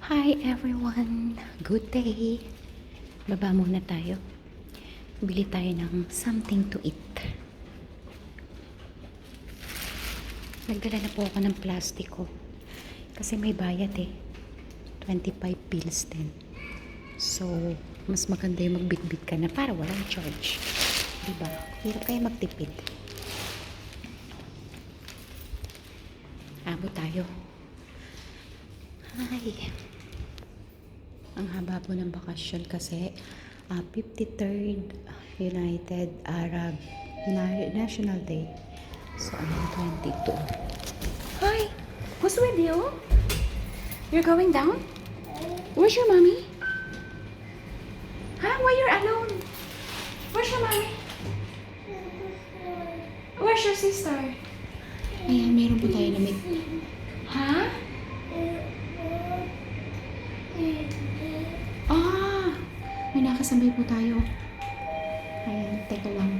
Hi everyone! Good day! Baba muna tayo. Bili tayo ng something to eat. Nagdala na po ako ng plastiko. Kasi may bayad eh. 25 pills din. So, mas maganda yung magbitbit ka na para walang charge. Diba? Hirap kayo magtipid. Abot tayo. Hi! Ang haba po ng bakasyon kasi 53rd United Arab National Day. So, I'm 22. Hi! Who's with you? You're going down? Where's your mommy? Huh? Why you're alone? Where's your mommy? Where's your sister? Ayan, meron po tayo na may... Ha? May nakasabay po tayo. Ayan, teka lang.